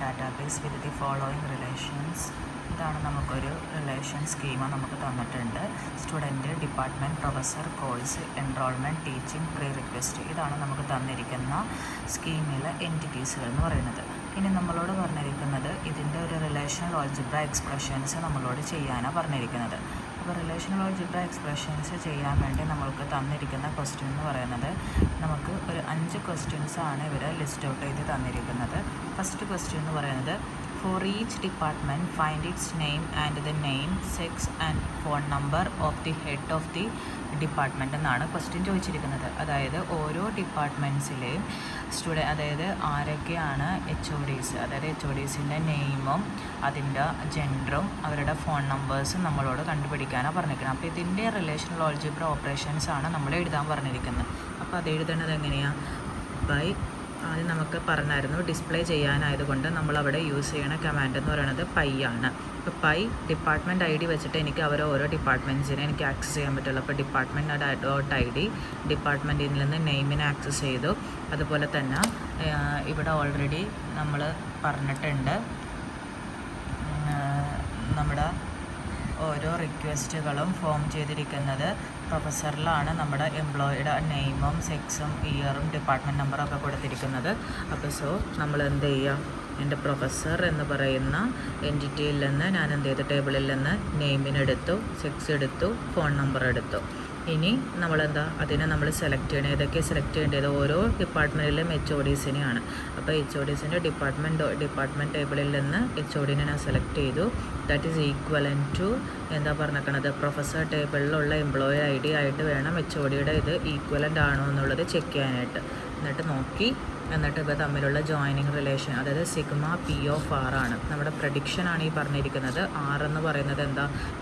Database with the following relations. ഇതാണ് നമുക്കൊരു relation schema നമുക്ക് തന്നിട്ടുണ്ട്. Student, department, professor, course, enrolment, teaching, pre request. ഇതാണ് നമുക്ക് തന്നിരിക്കുന്ന സ്കീമിലെ എൻറ്റിറ്റീസുകൾ എന്ന് പറയുന്നത്. ഇനി നമ്മളോട് പറഞ്ഞിരിക്കുന്നത് ഇതിൻ്റെ ഒരു റിലേഷണൽ ആൾജിബ്ര എക്സ്പ്രഷൻസ് നമ്മളോട് ചെയ്യാനാണ് പറഞ്ഞിരിക്കുന്നത്. അപ്പോൾ റിലേഷണൽ ആൾജിബ്ര എക്സ്പ്രഷൻസ് ചെയ്യാൻ വേണ്ടി നമ്മൾക്ക് തന്നിരിക്കുന്ന ക്വസ്റ്റ്യൻ എന്ന് പറയുന്നത് നമുക്ക് ഒരു 5 ക്വസ്റ്റ്യൻസ് ആണ് ഇവർ ലിസ്റ്റ് ഔട്ട് ചെയ്ത് തന്നിരിക്കുന്നത്. ഫസ്റ്റ് ക്വസ്റ്റ്യൻ എന്ന് പറയുന്നത് For each department, find its name and the name, sex and phone number of the head of the department എന്നാണ് ക്വസ്റ്റ്യൻ ചോദിച്ചിരിക്കുന്നത്. അതായത് ഓരോ ഡിപ്പാർട്ട്മെൻറ്റ്സിലെയും അതായത് ആരൊക്കെയാണ് HODs, അതായത് HODസിൻ്റെ നെയിമും അതിൻ്റെ ജെൻഡറും അവരുടെ ഫോൺ നമ്പേഴ്സും നമ്മളോട് കണ്ടുപിടിക്കാനാണ് പറഞ്ഞിരിക്കുന്നത്. അപ്പോൾ ഇതിൻ്റെ റിലേഷണൽ ആൾജിബ്ര ഓപ്പറേഷൻസ് ആണ് നമ്മൾ എഴുതാൻ പറഞ്ഞിരിക്കുന്നത്. അപ്പോൾ അത് എഴുതേണ്ടത് എങ്ങനെയാണ്? ബൈ ആദ്യം നമുക്ക് പറഞ്ഞായിരുന്നു ഡിസ്പ്ലേ ചെയ്യാനായതുകൊണ്ട് നമ്മളവിടെ യൂസ് ചെയ്യണ കമാൻഡ് എന്ന് പറയുന്നത് പൈ ആണ്. ഇപ്പോൾ പൈ ഡിപ്പാർട്ട്മെൻറ്റ് ID വെച്ചിട്ട് എനിക്ക് ഓരോ ഡിപ്പാർട്ട്മെൻറ്റ്സിനെ എനിക്ക് ആക്സസ് ചെയ്യാൻ പറ്റുള്ളൂ. അപ്പോൾ ഡിപ്പാർട്ട്മെൻറ്റ്.ID ഡിപ്പാർട്ട്മെൻറ്റിൽ നിന്ന് നെയിമിനെ ആക്സസ് ചെയ്തു. അതുപോലെ തന്നെ ഇവിടെ ഓൾറെഡി നമ്മൾ പറഞ്ഞിട്ടുണ്ട് നമ്മുടെ ഓരോ റിക്വസ്റ്റുകളും ഫോം ചെയ്തിരിക്കുന്നത് പ്രൊഫസറിലാണ്. നമ്മുടെ എംപ്ലോയിയുടെ നെയിമും സെക്സും ഇയറും ഡിപ്പാർട്ട്മെൻറ്റ് നമ്പറും ഒക്കെ കൊടുത്തിരിക്കുന്നത്. അപ്പോൾ നമ്മൾ എന്ത് ചെയ്യുക, എൻ്റെ പ്രൊഫസർ എന്ന് പറയുന്ന എൻറ്റിറ്റിയിൽ നിന്ന് ഞാൻ എന്ത് ചെയ്തു, ടേബിളിൽ നിന്ന് നെയിമിനെടുത്തു, സെക്സ് എടുത്തു, ഫോൺ നമ്പർ എടുത്തു. ഇനി അതിനെ നമ്മൾ സെലക്ട് ചെയ്യണം. ഏതൊക്കെ സെലക്ട് ചെയ്യേണ്ടത്? ഓരോ ഡിപ്പാർട്ട്മെൻറ്റിലും HODസിനെയാണ്. അപ്പോൾ HODസിൻ്റെ ഡിപ്പാർട്ട്മെൻറ്റ് ടേബിളിൽ നിന്ന് HODനെ ഞാൻ സെലക്ട് ചെയ്തു. ദാറ്റ് ഈസ് ഈക്വലൻ്റ് ടു പറഞ്ഞിരിക്കുന്നത് പ്രൊഫസർ ടേബിളിലുള്ള എംപ്ലോയി ID ആയിട്ട് വേണം HODയുടെ ഇത് ഈക്വലൻ്റ് ആണോ എന്നുള്ളത് ചെക്ക് ചെയ്യാനായിട്ട്. എന്നിട്ട് ഇവ തമ്മിലുള്ള ജോയിനിങ് റിലേഷൻ, അതായത് സിഗ്മ P(r) ആണ്. നമ്മുടെ പ്രഡിക്ഷൻ ആണ് ഈ പറഞ്ഞിരിക്കുന്നത്. R എന്ന് പറയുന്നത്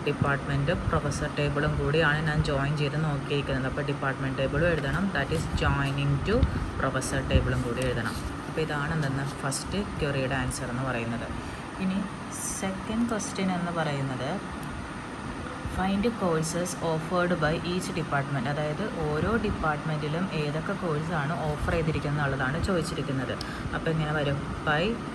ഡിപ്പാർട്ട്മെൻറ്റും പ്രൊഫസർ ടേബിളും കൂടിയാണ് ഞാൻ ജോയിൻ ചെയ്ത് നോക്കിയിരിക്കുന്നത്. അപ്പോൾ ഡിപ്പാർട്ട്മെൻറ്റ് ടേബിളും എഴുതണം, that is joining to professor ടേബിളും കൂടി എഴുതണം. അപ്പോൾ ഇതാണ് ഫസ്റ്റ് ക്വറിയുടെ ആൻസർ എന്ന് പറയുന്നത്. ഇനി സെക്കൻഡ് ക്വസ്റ്റ്യൻ എന്ന് പറയുന്നത് find courses offered by each department, അതായത് ഓരോ ഡിപ്പാർട്ട്മെൻറ്റിലും ഏതൊക്കെ കോഴ്സാണ് ഓഫർ ചെയ്തിരിക്കുന്നത് എന്നുള്ളതാണ് ചോദിച്ചിരിക്കുന്നത്. അപ്പോൾ എങ്ങനെ വരും?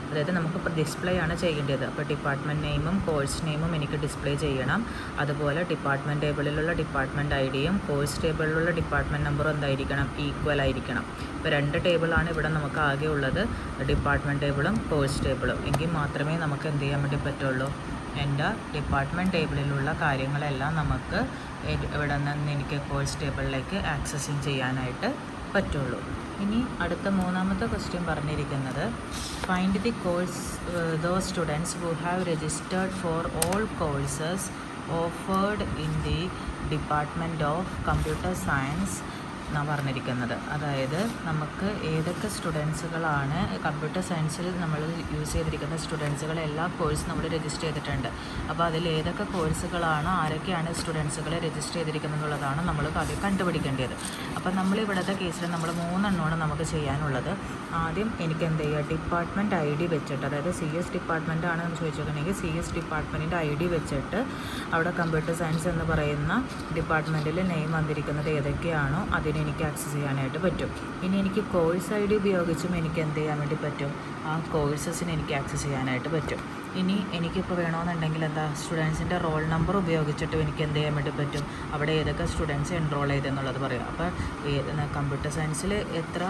അതായത് നമുക്കിപ്പോൾ ഡിസ്പ്ലേ ആണ് ചെയ്യേണ്ടത്. അപ്പോൾ ഡിപ്പാർട്ട്മെൻറ്റ് നെയിമും കോഴ്സ് നെയിമും എനിക്ക് ഡിസ്പ്ലേ ചെയ്യണം. അതുപോലെ ഡിപ്പാർട്ട്മെൻറ്റ് ടേബിളിലുള്ള ഡിപ്പാർട്ട്മെൻറ്റ് IDയും കോഴ്സ് ടേബിളിലുള്ള ഡിപ്പാർട്ട്മെൻറ്റ് നമ്പറും എന്തായിരിക്കണം? ഈക്വൽ ആയിരിക്കണം. ഇപ്പോൾ 2 ടേബിളാണ് ഇവിടെ നമുക്ക് ആകെ ഉള്ളത്, ഡിപ്പാർട്ട്മെൻറ്റ് ടേബിളും കോഴ്സ് ടേബിളും. എങ്കിൽ മാത്രമേ നമുക്ക് എന്ത് ചെയ്യാൻ വേണ്ടി പറ്റുള്ളൂ, എൻ്റെ ഡിപ്പാർട്ട്മെൻറ്റ് ടേബിളിലുള്ള കാര്യങ്ങളെല്ലാം നമുക്ക് ഇവിടെ നിന്ന് എനിക്ക് കോഴ്സ് ടേബിളിലേക്ക് ആക്സസിങ് ചെയ്യാനായിട്ട് പറ്റുള്ളൂ. ഇനി അടുത്ത മൂന്നാമത്തെ ക്വസ്റ്റ്യൻ പറഞ്ഞിരിക്കുന്നത് find the course those students who have registered for all courses offered in the department of computer science എന്നാണ് പറഞ്ഞിരിക്കുന്നത്. അതായത് നമുക്ക് ഏതൊക്കെ സ്റ്റുഡൻസുകളാണ് കമ്പ്യൂട്ടർ സയൻസിൽ നമ്മൾ യൂസ് ചെയ്തിരിക്കുന്ന സ്റ്റുഡൻസുകൾ എല്ലാ കോഴ്സ് നമ്മൾ രജിസ്റ്റർ ചെയ്തിട്ടുണ്ട്. അപ്പോൾ അതിൽ ഏതൊക്കെ കോഴ്സുകളാണ് ആരൊക്കെയാണ് സ്റ്റുഡൻസുകളെ രജിസ്റ്റർ ചെയ്തിരിക്കുന്നത് എന്നുള്ളതാണ് നമ്മൾ ആദ്യം കണ്ടുപിടിക്കേണ്ടത്. അപ്പോൾ നമ്മളിവിടുത്തെ കേസിൽ നമ്മൾ 3 എണ്ണമാണ് നമുക്ക് ചെയ്യാനുള്ളത്. ആദ്യം എനിക്ക് എന്ത് ചെയ്യുക, ഡിപ്പാർട്ട്മെൻറ്റ് ID വെച്ചിട്ട്, അതായത് CS ഡിപ്പാർട്ട്മെൻറ്റ് ആണ് എന്ന് ചോദിച്ചിട്ടുണ്ടെങ്കിൽ CS ഡിപ്പാർട്ട്മെൻറ്റിൻ്റെ ID വെച്ചിട്ട് അവിടെ കമ്പ്യൂട്ടർ സയൻസ് എന്ന് പറയുന്ന ഡിപ്പാർട്ട്മെൻറ്റിൽ നെയിം വന്നിരിക്കുന്നത് ഏതൊക്കെയാണോ അതിന് എനിക്ക് ആക്സസ് ചെയ്യാനായിട്ട് പറ്റും. ഇനി എനിക്ക് കോഴ്സ് ID ഉപയോഗിച്ചും എനിക്ക് എന്ത് ചെയ്യാൻ വേണ്ടി പറ്റും, ആ കോഴ്സസിന് എനിക്ക് ആക്സസ് ചെയ്യാനായിട്ട് പറ്റും. ഇനി എനിക്കിപ്പോൾ വേണമെന്നുണ്ടെങ്കിൽ സ്റ്റുഡൻസിൻ്റെ റോൾ നമ്പർ ഉപയോഗിച്ചിട്ടും എനിക്ക് എന്ത് ചെയ്യാൻ വേണ്ടി പറ്റും, അവിടെ ഏതൊക്കെ സ്റ്റുഡൻസ് എൻറോൾ ചെയ്തെന്നുള്ളത് പറയാം. അപ്പോൾ കമ്പ്യൂട്ടർ സയൻസിൽ എത്ര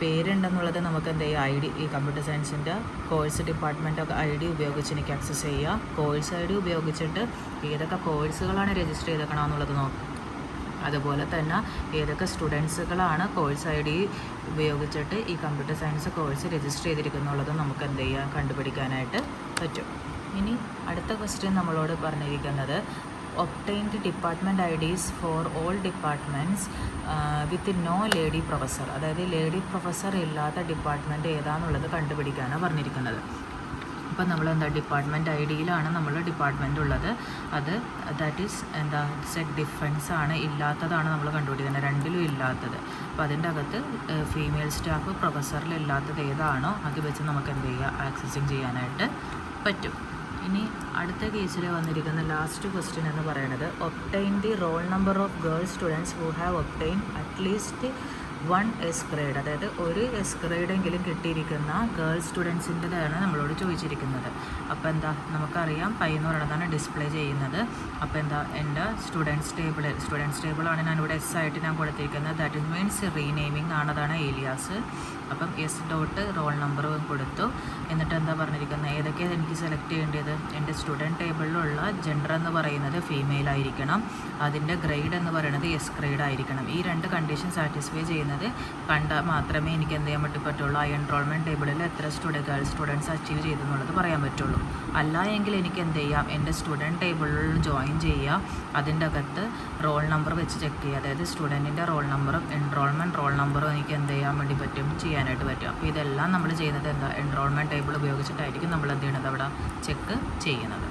പേരുണ്ടെന്നുള്ളത് നമുക്ക് എന്ത് ചെയ്യുക, ഈ കമ്പ്യൂട്ടർ സയൻസിൻ്റെ കോഴ്സ് ഡിപ്പാർട്ട്മെൻറ്റ് ID ഉപയോഗിച്ച് എനിക്ക് ആക്സസ് ചെയ്യുക. കോഴ്സ് ID ഉപയോഗിച്ചിട്ട് ഏതൊക്കെ കോഴ്സുകളാണ് രജിസ്റ്റർ ചെയ്തേക്കണമെന്നുള്ളത് നോക്കാം. അതുപോലെ തന്നെ ഏതൊക്കെ സ്റ്റുഡൻസുകളാണ് കോഴ്സ് ID ഉപയോഗിച്ചിട്ട് ഈ കമ്പ്യൂട്ടർ സയൻസ് കോഴ്സ് രജിസ്റ്റർ ചെയ്തിരിക്കുന്നുള്ളത് നമുക്ക് എന്ത് ചെയ്യാൻ കണ്ടുപിടിക്കാനായിട്ട് പറ്റും. ഇനി അടുത്ത ക്വസ്റ്റ്യൻ നമ്മളോട് പറഞ്ഞിരിക്കുന്നത് obtain the department IDs for all departments with no lady professor, അതായത് ലേഡി പ്രൊഫസർ ഇല്ലാത്ത ഡിപ്പാർട്ട്മെൻറ്റ് ഏതാണെന്നുള്ളത് കണ്ടുപിടിക്കാനാണ് പറഞ്ഞിരിക്കുന്നത്. അപ്പോൾ നമ്മൾ ഡിപ്പാർട്ട്മെൻറ്റ് IDയിലാണ് നമ്മൾ ഡിപ്പാർട്ട്മെൻറ്റ് ഉള്ളത്. അത് ദാറ്റ് ഈസ് സെറ്റ് ഡിഫറൻസ് ആണ്, ഇല്ലാത്തതാണ് നമ്മൾ കണ്ടുപിടിക്കുന്നത്, 2ലും ഇല്ലാത്തത്. അപ്പോൾ അതിൻ്റെ അകത്ത് ഫീമെയിൽ സ്റ്റാഫ് പ്രൊഫസറിൽ ഇല്ലാത്തത് ഏതാണോ അത് വെച്ച് നമുക്ക് എന്ത് ചെയ്യുക, ആക്സസിങ് ചെയ്യാനായിട്ട് പറ്റും. ഇനി അടുത്ത കേസിൽ വന്നിരിക്കുന്ന ലാസ്റ്റ് ക്വസ്റ്റ്യൻ എന്ന് പറയുന്നത് obtain the roll number of girl students who have obtain at least 1 S grade, അതായത് ഒരു എസ് ഗ്രേഡെങ്കിലും കിട്ടിയിരിക്കുന്ന ഗേൾ സ്റ്റുഡൻസിൻ്റെതാണ് നമ്മളോട് ചോദിച്ചിരിക്കുന്നത്. അപ്പോൾ എന്താ, നമുക്കറിയാം പൈ എന്ന് പറയുന്നതാണ് ഡിസ്പ്ലേ ചെയ്യുന്നത്. അപ്പോൾ എന്താ, എൻ്റെ സ്റ്റുഡൻസ് ടേബിളാണ് ഞാനിവിടെ എസ് ആയിട്ട് ഞാൻ കൊടുത്തിരിക്കുന്നത്. ദാറ്റ് ഇസ് മീൻസ് റീനെയിമിങ് ആണതാണ് ഏലിയാസ്. അപ്പം എസ് ഡോട്ട് റോൾ നമ്പർ കൊടുത്തു. എന്നിട്ട് എന്താ പറഞ്ഞിരിക്കുന്നത്, ഏതൊക്കെയാണ് എനിക്ക് സെലക്ട് ചെയ്യേണ്ടത്? എൻ്റെ സ്റ്റുഡൻറ്റ് ടേബിളിലുള്ള ജെൻഡർ എന്ന് പറയുന്നത് ഫീമെയിൽ ആയിരിക്കണം, അതിൻ്റെ ഗ്രേഡ് എന്ന് പറയുന്നത് എസ് ഗ്രേഡ് ആയിരിക്കണം. ഈ 2 കണ്ടീഷൻ സാറ്റിസ്ഫൈ ചെയ്യുന്നത് കണ്ടാൽ മാത്രമേ എനിക്ക് എന്ത് ചെയ്യാൻ പറ്റുള്ളൂ, ആ എൻറോൾമെൻറ്റ് ടേബിളിൽ എത്ര ഗേൾ സ്റ്റുഡൻസ് അച്ചീവ് ചെയ്തു എന്നുള്ളത് പറയാൻ പറ്റുള്ളൂ. അല്ല എങ്കിൽ എനിക്ക് എന്ത് ചെയ്യാം, എൻ്റെ സ്റ്റുഡൻറ്റ് ടേബിളിൽ ജോയിൻ ചെയ്യുക, അതിൻ്റെ അകത്ത് റോൾ നമ്പർ വെച്ച് ചെക്ക് ചെയ്യുക. അതായത് സ്റ്റുഡൻറ്റിൻ്റെ റോൾ നമ്പറും എൻറോൾമെൻറ്റ് റോൾ നമ്പറും എനിക്ക് എന്ത് ചെയ്യാൻ വേണ്ടി പറ്റും, ചെയ്യാനായിട്ട് പറ്റും. അപ്പോൾ ഇതെല്ലാം നമ്മൾ ചെയ്യുന്നത് എന്താ, എൻറോൾമെൻറ്റ് ടേബിൾ ഉപയോഗിച്ചിട്ടായിരിക്കും നമ്മൾ എന്ത് ചെയ്യണത്, അവിടെ ചെക്ക് ചെയ്യുന്നത്.